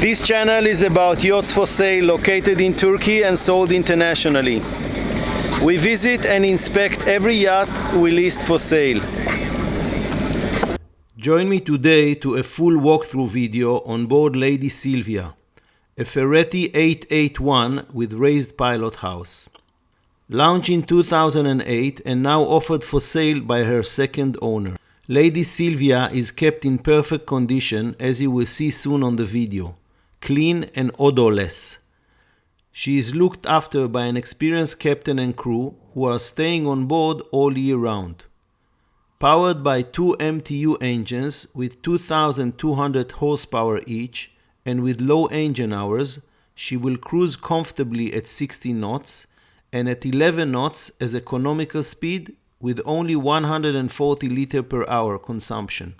This channel is about yachts for sale located in Turkey and sold internationally. We visit and inspect every yacht we list for sale. Join me today to a full walkthrough video on board Lady Silvia, a Ferretti 881 with raised pilot house. Launched in 2008 and now offered for sale by her second owner. Lady Silvia is kept in perfect condition, as you will see soon on the video. Clean and odorless. She is looked after by an experienced captain and crew who are staying on board all year round. Powered by 2 MTU engines with 2,200 horsepower each and with low engine hours, she will cruise comfortably at 60 knots and at 11 knots as economical speed with only 140 liters per hour consumption.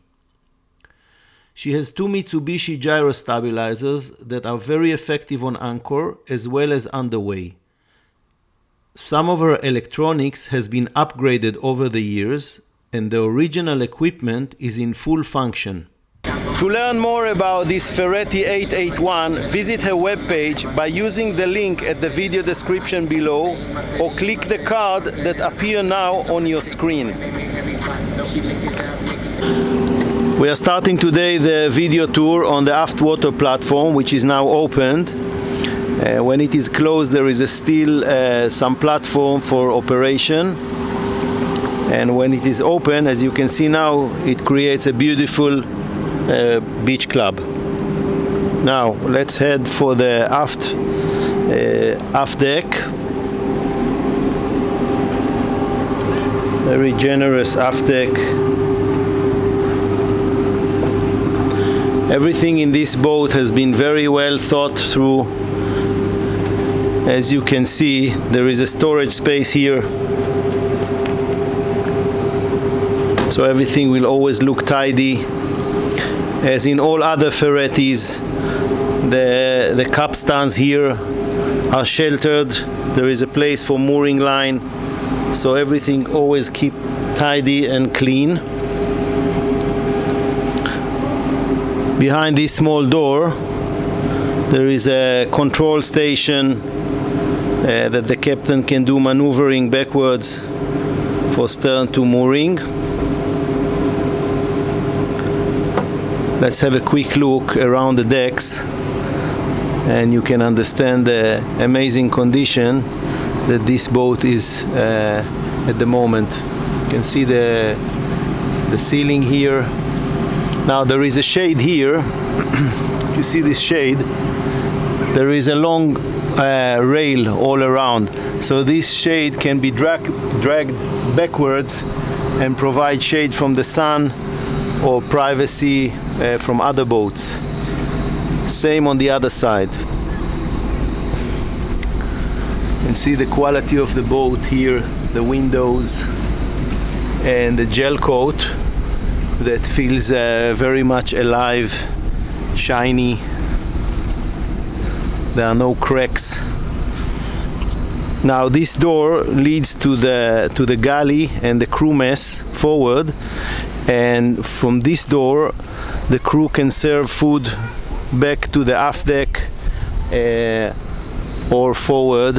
She has 2 Mitsubishi gyro stabilizers that are very effective on anchor as well as underway. Some of her electronics has been upgraded over the years and the original equipment is in full function. To learn more about this Ferretti 881, visit her webpage by using the link at the video description below or click the card that appears now on your screen. We are starting today the video tour on the aft water platform, which is now opened. When it is closed, there is still some platform for operation. And when it is open, as you can see now, it creates a beautiful beach club. Now let's head for the aft deck. Very generous aft deck. Everything in this boat has been very well thought through. As you can see, there is a storage space here, so everything will always look tidy. As in all other Ferrettis, the capstans here are sheltered. There is a place for mooring line, so everything always keep tidy and clean. Behind this small door, there is a control station that the captain can do maneuvering backwards for stern to mooring. Let's have a quick look around the decks and you can understand the amazing condition that this boat is at the moment. You can see the ceiling here. Now there is a shade here. You see this shade? There is a long rail all around, so this shade can be dragged backwards and provide shade from the sun or privacy from other boats. Same on the other side. You can see the quality of the boat here, the windows and the gel coat that feels very much alive, shiny. There are no cracks. Now this door leads to the galley and the crew mess forward, and from this door the crew can serve food back to the aft deck or forward.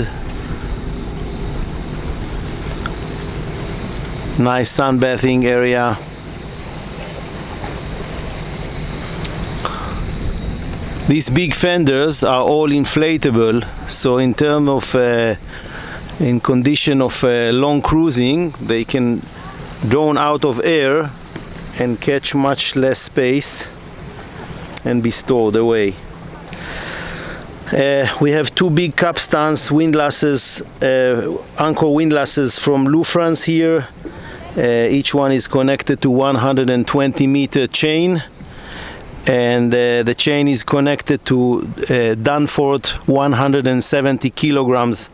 Nice sunbathing area. These big fenders are all inflatable, so in terms of in condition of long cruising, they can drawn out of air and catch much less space and be stored away. We have 2 big capstans windlasses, anchor windlasses from Lufrance here. Each one is connected to 120-meter chain, and the chain is connected to Danforth 170 kilograms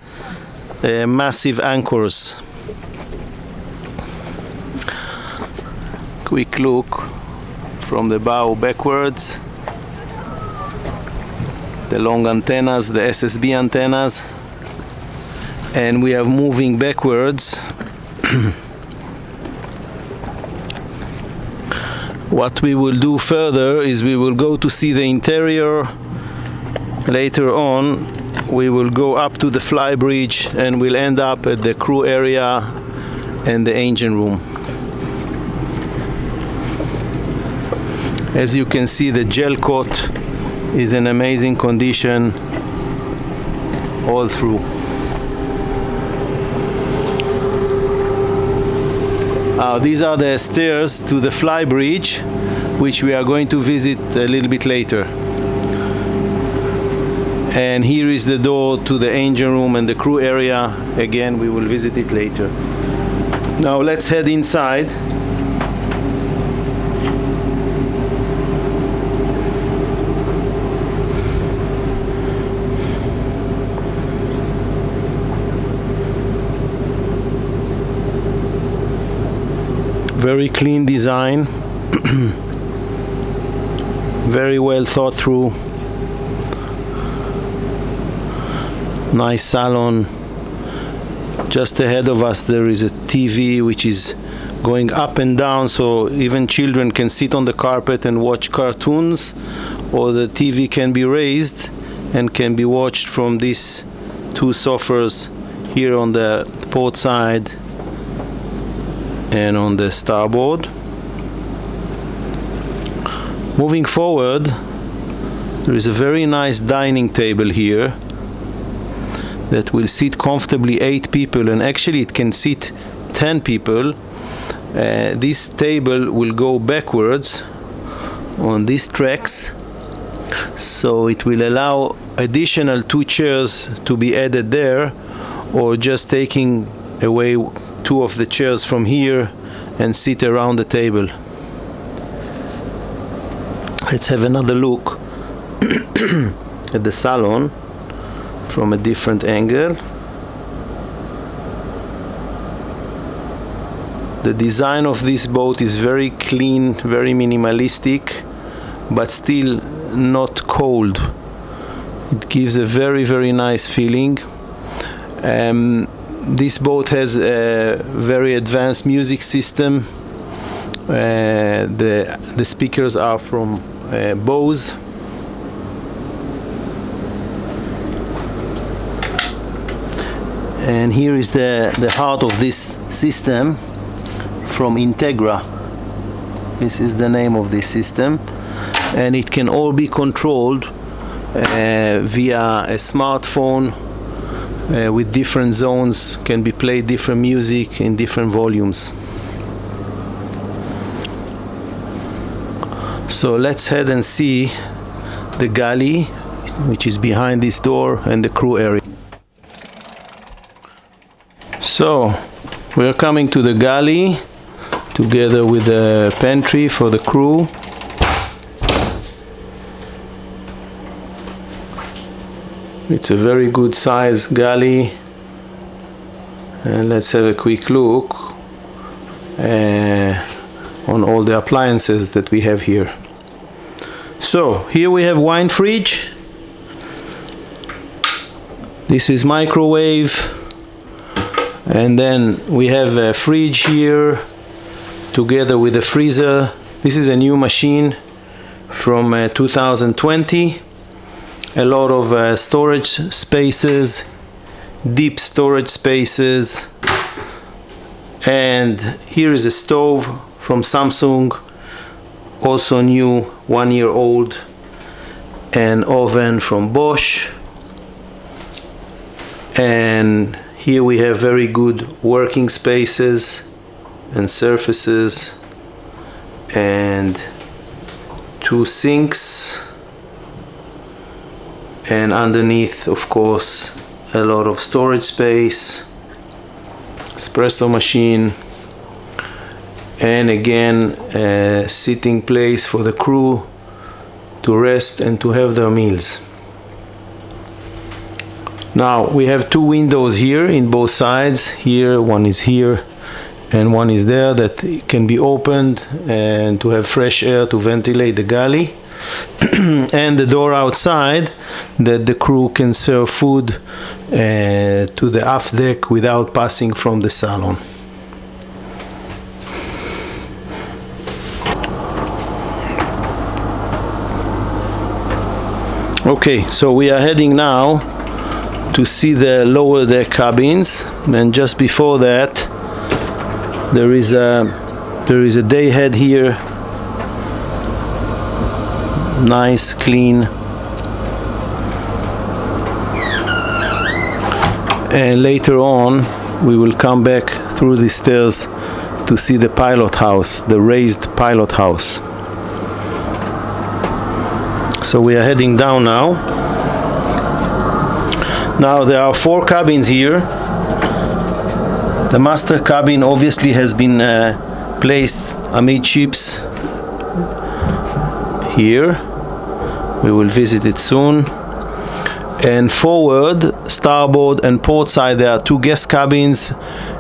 massive anchors. Quick look from the bow backwards. The long antennas, the SSB antennas, and we are moving backwards. What we will do further is we will go to see the interior later on we will go up to the Flybridge and we'll end up at the crew area and the engine room. As you can see, the gel coat is in amazing condition all through. These are the stairs to the Flybridge, which we are going to visit a little bit later. And here is the door to the engine room and the crew area. Again, we will visit it later. Now let's head inside. Very clean design, very well thought through. Nice salon. Just ahead of us there is a TV which is going up and down, so even children can sit on the carpet and watch cartoons, or the TV can be raised and can be watched from these two sofas here on the port side and on the starboard. Moving forward, there is a very nice dining table here that will sit comfortably 8 people, and actually it can sit 10 people. This table will go backwards on these tracks, so it will allow additional 2 chairs to be added there, or just taking away 2 of the chairs from here and sit around the table. Let's have another look at the salon from a different angle. The design of this boat is very clean, very minimalistic, but still not cold. It gives a very, very nice feeling. This boat has a very advanced music system. The speakers are from Bose. And here is the heart of this system from Integra. This is the name of this system, and it can all be controlled via a smartphone. With different zones, can be played different music in different volumes. So let's head and see the galley, which is behind this door, and the crew area. So we are coming to the galley together with the pantry for the crew. It's a very good size galley, and let's have a quick look on all the appliances that we have here. So here we have wine fridge. This is microwave, and then we have a fridge here together with a freezer. This is a new machine from 2020. A lot of storage spaces, deep storage spaces, and here is a stove from Samsung, also new, 1-year-old, an oven from Bosch, and here we have very good working spaces and surfaces, and 2 sinks. And underneath, of course, a lot of storage space, espresso machine, and again a sitting place for the crew to rest and to have their meals. Now we have 2 windows here in both sides. Here, one is here and one is there, that can be opened and to have fresh air to ventilate the galley. And the door outside that the crew can serve food to the aft deck without passing from the salon. Okay, so we are heading now to see the lower deck cabins, and just before that there is a day head here, nice, clean, and later on we will come back through the stairs to see the pilot house, the raised pilot house. So we are heading down now. Now there are 4 cabins here. The master cabin obviously has been placed amidships here. We will visit it soon. And forward, starboard and port side, there are 2 guest cabins,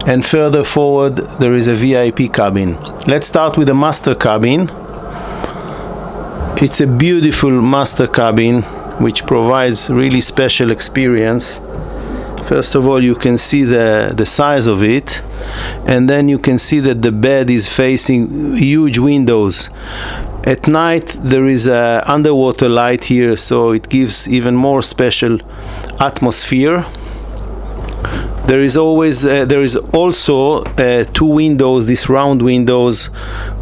and further forward there is a VIP cabin. Let's start with the master cabin. It's a beautiful master cabin which provides really special experience. First of all, you can see the size of it, and then you can see that the bed is facing huge windows. At night there is a underwater light here, so it gives even more special atmosphere. There is also 2 windows, these round windows,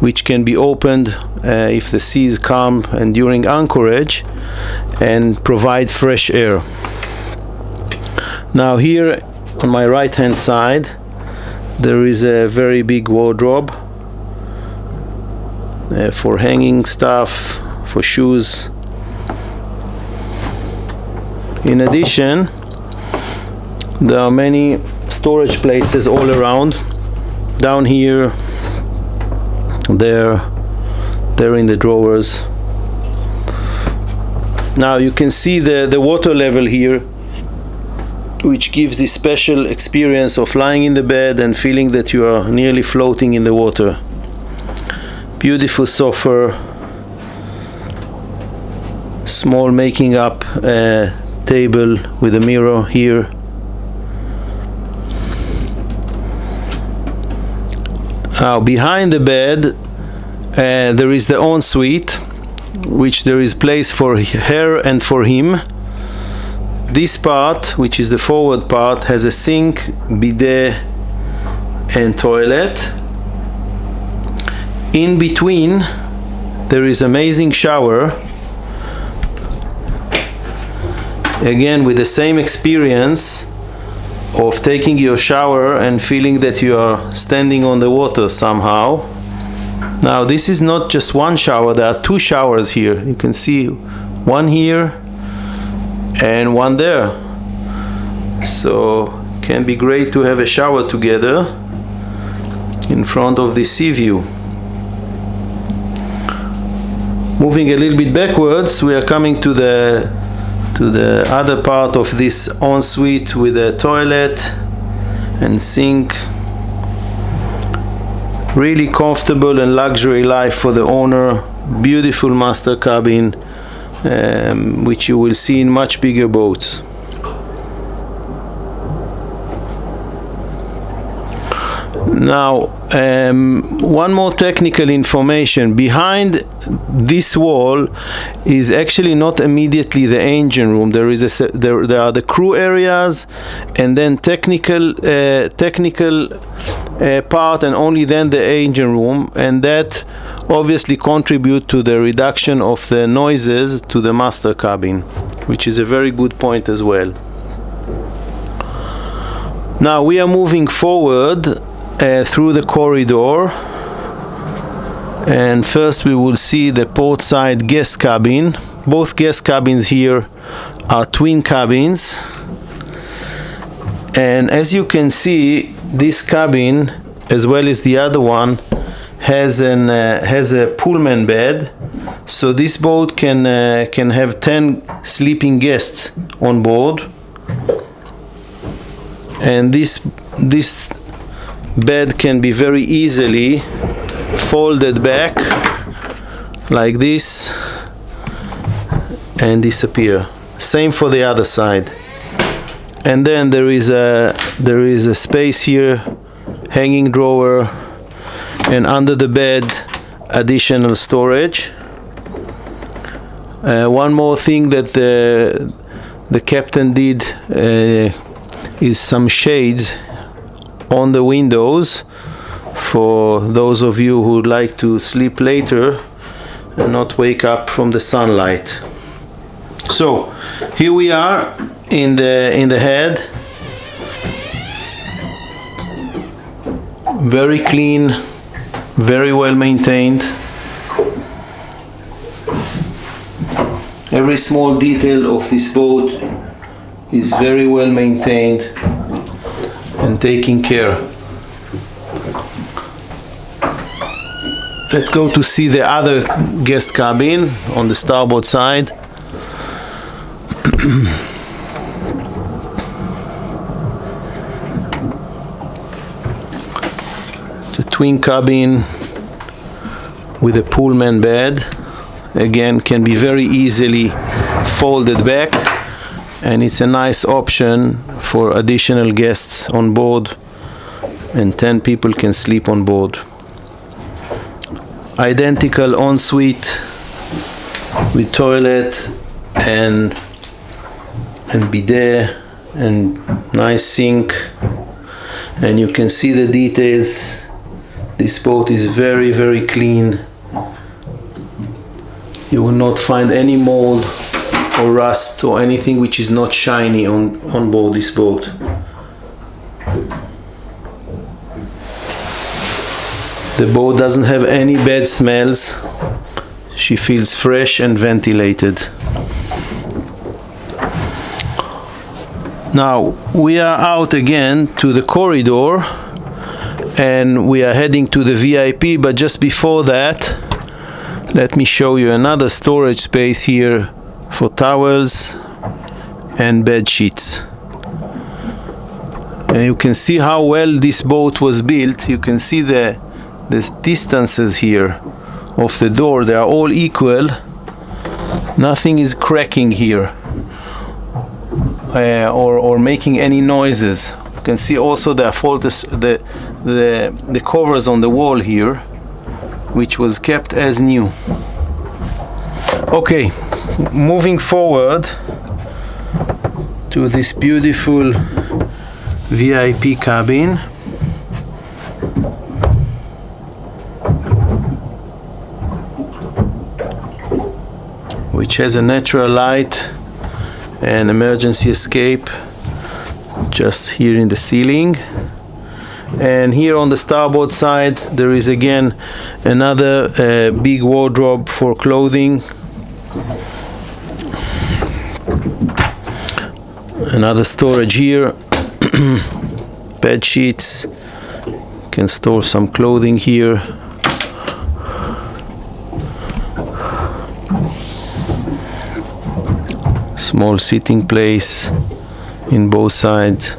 which can be opened if the sea is calm and during anchorage, and provide fresh air. Now here on my right hand side there is a very big wardrobe for hanging stuff, for shoes. In addition, there are many storage places all around. Down here, there in the drawers. Now you can see the water level here, which gives this special experience of lying in the bed and feeling that you are nearly floating in the water. Beautiful sofa, small making up table with a mirror here. Now behind the bed there is the ensuite, which there is place for her and for him. This part, which is the forward part, has a sink, bidet and toilet. In between there is amazing shower, again with the same experience of taking your shower and feeling that you are standing on the water somehow. Now this is not just one shower, there are 2 showers here. You can see one here and one there, so it can be great to have a shower together in front of the sea view. Moving a little bit backwards, we are coming to the other part of this ensuite with a toilet and sink. Really comfortable and luxury life for the owner. Beautiful master cabin, which you will see in much bigger boats. Now, one more technical information. Behind this wall is actually not immediately the engine room. There are the crew areas, and then technical part, and only then the engine room, and that obviously contribute to the reduction of the noises to the master cabin, which is a very good point as well. Now we are moving forward through the corridor, and first we will see the port side guest cabin. Both guest cabins here are twin cabins, and as you can see, this cabin as well as the other one has a Pullman bed, so this boat can have 10 sleeping guests on board, and this bed can be very easily folded back like this and disappear. Same for the other side. And then there is a space here, hanging drawer, and under the bed additional storage. One more thing that the captain did is some shades on the windows for those of you who would like to sleep later and not wake up from the sunlight. So here we are in the head. Very clean, very well maintained. Every small detail of this boat is very well maintained and taken care. Let's go to see the other guest cabin on the starboard side. It's a twin cabin with a Pullman bed. Again, can be very easily folded back, and it's a nice option for additional guests on board, and 10 people can sleep on board. Identical ensuite with toilet and bidet and nice sink, and you can see the details. This boat is very, very clean. You will not find any mold or rust or anything which is not shiny on board this boat. The boat doesn't have any bad smells. She feels fresh and ventilated. Now we are out again to the corridor and we are heading to the VIP, but just before that, let me show you another storage space here for towels and bed sheets. And you can see how well this boat was built. You can see the distances here of the door. They are all equal. Nothing is cracking here or making any noises. You can see also the covers on the wall here, which was kept as new. Okay, moving forward to this beautiful VIP cabin. Which has a natural light and emergency escape just here in the ceiling. And here on the starboard side there is again another big wardrobe for clothing, another storage here, bed sheets, you can store some clothing here, small sitting place in both sides.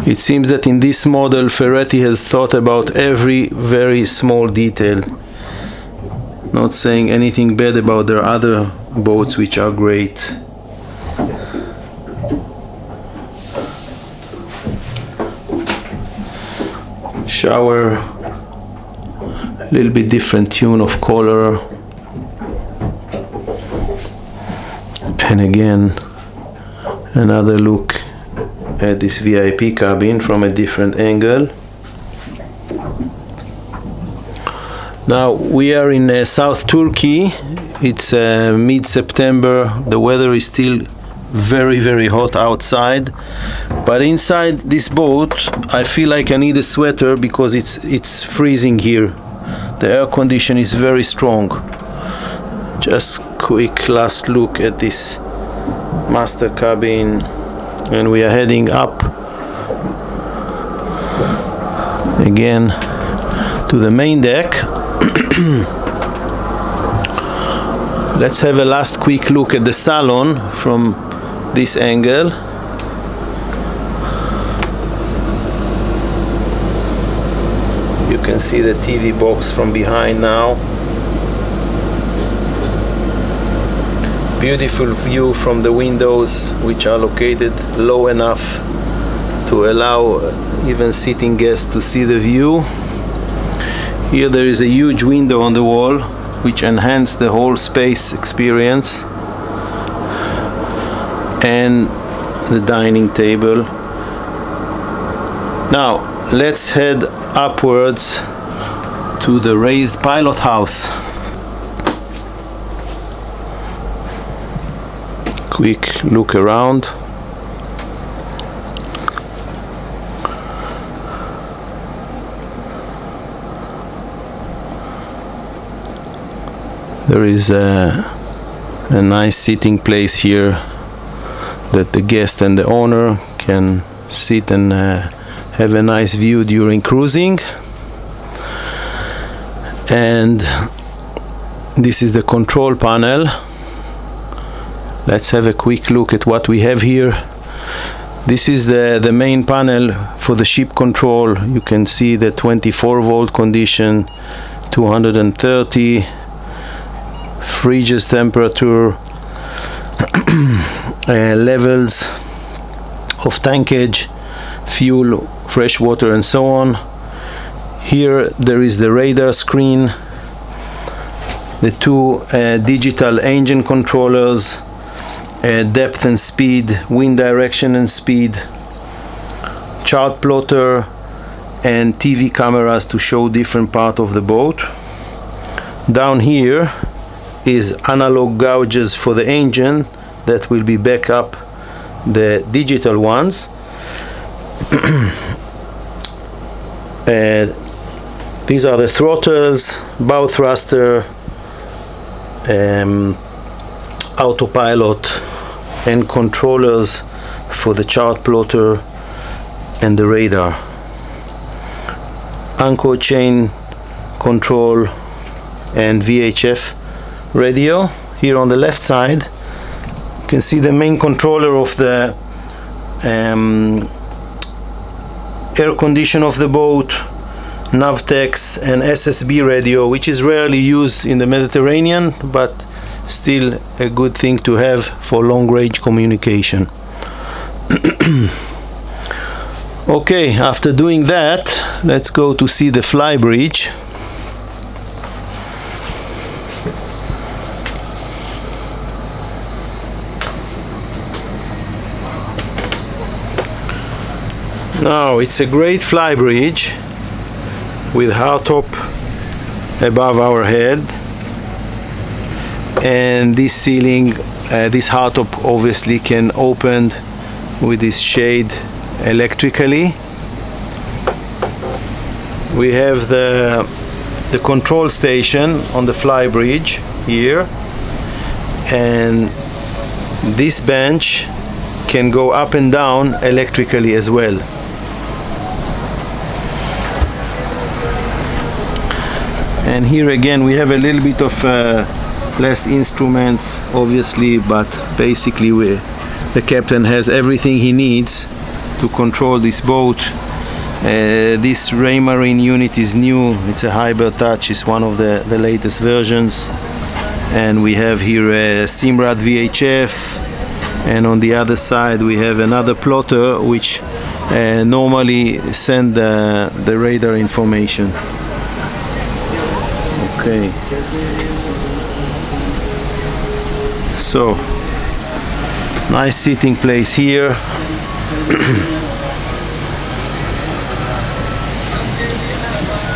It seems that in this model Ferretti has thought about every very small detail. Not saying anything bad about their other boats, which are great. Shower, a little bit different tune of color. And again, another look at this VIP cabin from a different angle. Now we are in South Turkey. It's mid-September. The weather is still very, very hot outside, but inside this boat I feel like I need a sweater because it's freezing here. The air condition is very strong. Just quick last look at this master cabin, and we are heading up again to the main deck. Let's have a last quick look at the salon from this angle. You can see the TV box from behind now. Beautiful view from the windows, which are located low enough to allow even sitting guests to see the view. Here there is a huge window on the wall which enhances the whole space experience, and the dining table. Now let's head upwards to the raised pilot house. Quick look around. There is a nice sitting place here that the guest and the owner can sit and have a nice view during cruising. And this is the control panel. Let's have a quick look at what we have here. This is the main panel for the ship control. You can see the 24-volt condition, 230, fridge's temperature, levels of tankage, fuel, fresh water, and so on. Here there is the radar screen, the two digital engine controllers, depth and speed, wind direction and speed, chart plotter, and TV cameras to show different parts of the boat. Down here is analog gauges for the engine that will be back up the digital ones. These are the throttles, bow thruster, autopilot, and controllers for the chart plotter and the radar. Anchor chain control and VHF radio. Here on the left side you can see the main controller of the air condition of the boat, Navtex, and SSB radio, which is rarely used in the Mediterranean, but still a good thing to have for long-range communication. Okay, after doing that, let's go to see the Flybridge. Now it's a great Flybridge with hardtop above our head, and this ceiling, this hardtop obviously can open with this shade electrically. We have the control station on the Flybridge here, and this bench can go up and down electrically as well. And here again we have a little bit of less instruments obviously, but basically the captain has everything he needs to control this boat. This Raymarine unit is new, it's a hybrid touch, it's one of the latest versions, and we have here a Simrad VHF, and on the other side we have another plotter which normally send the radar information. Okay, so nice sitting place here.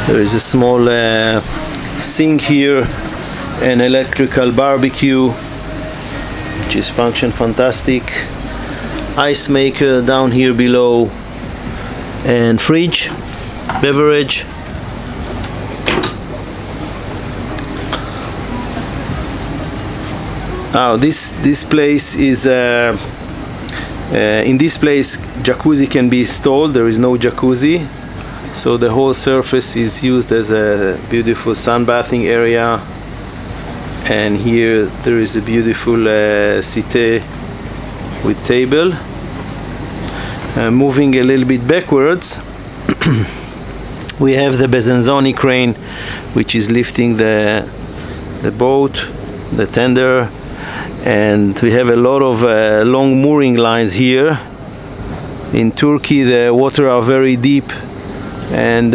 There is a small sink here, an electrical barbecue which is function fantastic, ice maker down here below, and fridge, beverage. Now this place is in this place jacuzzi can be installed. There is no jacuzzi, so the whole surface is used as a beautiful sunbathing area. And here there is a beautiful settee with table. Moving a little bit backwards, we have the Bezenzoni crane, which is lifting the boat, the tender. And we have a lot of long mooring lines here. In Turkey the water are very deep and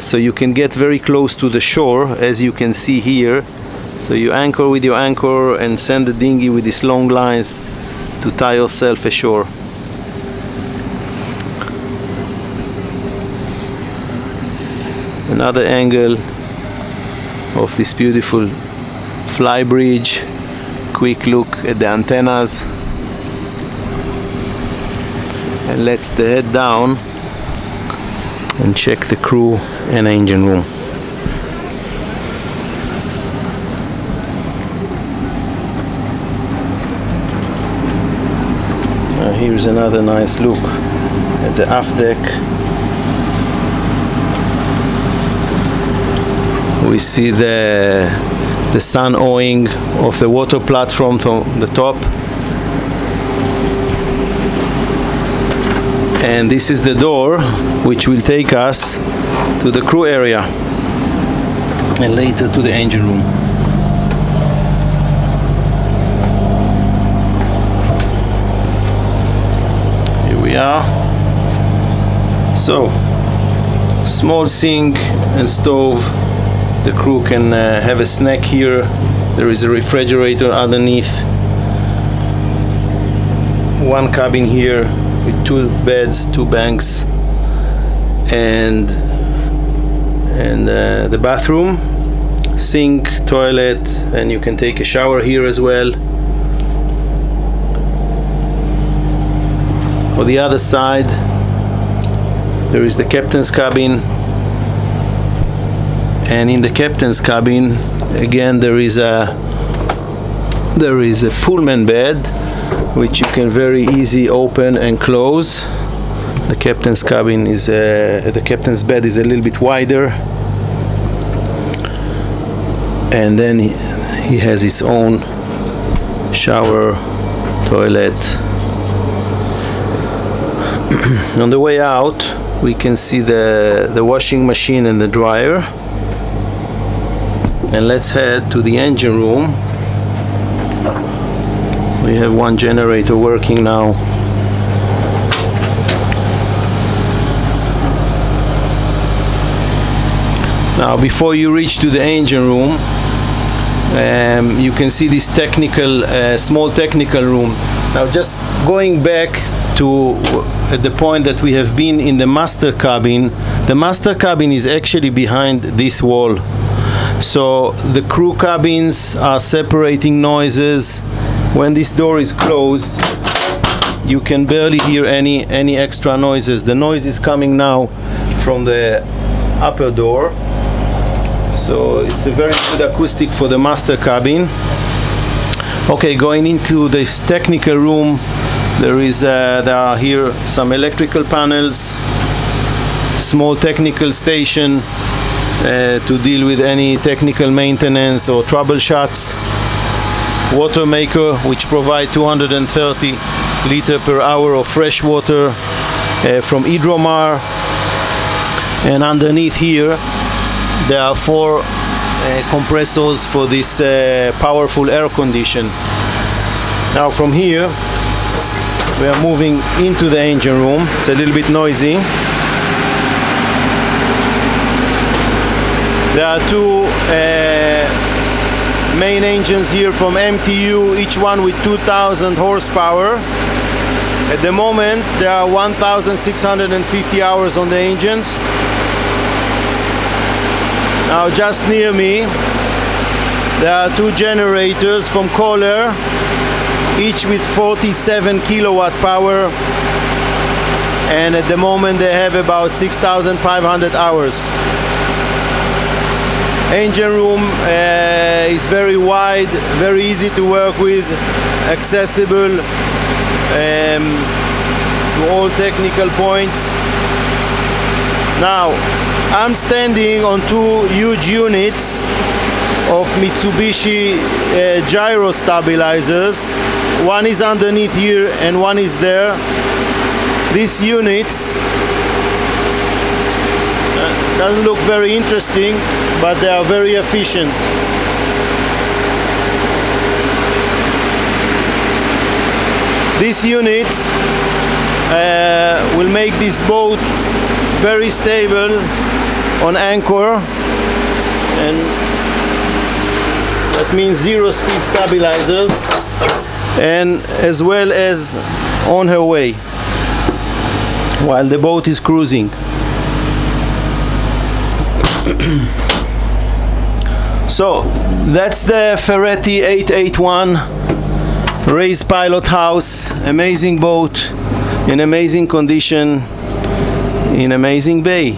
so you can get very close to the shore, as you can see here. So you anchor with your anchor and send the dinghy with these long lines to tie yourself ashore. Another angle of this beautiful Flybridge. Quick look at the antennas, and let's head down and check the crew and engine room. Here's another nice look at the aft deck. We see the sun awning of the water platform from the top, and this is the door which will take us to the crew area and later to the engine room. Here we are. So, small sink and stove. The crew can have a snack here. There is a refrigerator underneath. One cabin here with 2 beds, 2 banks, and the bathroom, sink, toilet, and you can take a shower here as well. On the other side, there is the captain's cabin. And in the captain's cabin, again, there is a Pullman bed, which you can very easy open and close. The captain's cabin is the captain's bed is a little bit wider, and then he has his own shower, toilet. On the way out, we can see the washing machine and the dryer. And let's head to the engine room. We have one generator working now. Now, before you reach to the engine room, you can see this technical, small technical room. Now, just going back to the point that we have been in the master cabin. The master cabin is actually behind this wall. So the crew cabins are separating noises. When this door is closed, you can barely hear any extra noises. The noise is coming now from the upper door. So it's a very good acoustic for the master cabin. Okay, going into this technical room, there are here some electrical panels, small technical station to deal with any technical maintenance or troubleshoots. Water maker, which provide 230 liter per hour of fresh water from Hydromar. And underneath here there are 4 compressors for this powerful air condition. Now from here we are moving into the engine room. It's a little bit noisy. There are 2 main engines here from MTU, each one with 2,000 horsepower. At the moment there are 1,650 hours on the engines. Now just near me there are 2 generators from Kohler, each with 47 kilowatt power, and at the moment they have about 6,500 hours. Engine room is very wide, very easy to work with, accessible to all technical points. Now I'm standing on 2 huge units of Mitsubishi gyro stabilizers. One is underneath here and one is there. These units doesn't look very interesting, but they are very efficient. These units will make this boat very stable on anchor, and that means 0 speed stabilizers, and as well as on her way while the boat is cruising. So that's the Ferretti 881 raised pilot house. Amazing boat in amazing condition in amazing bay.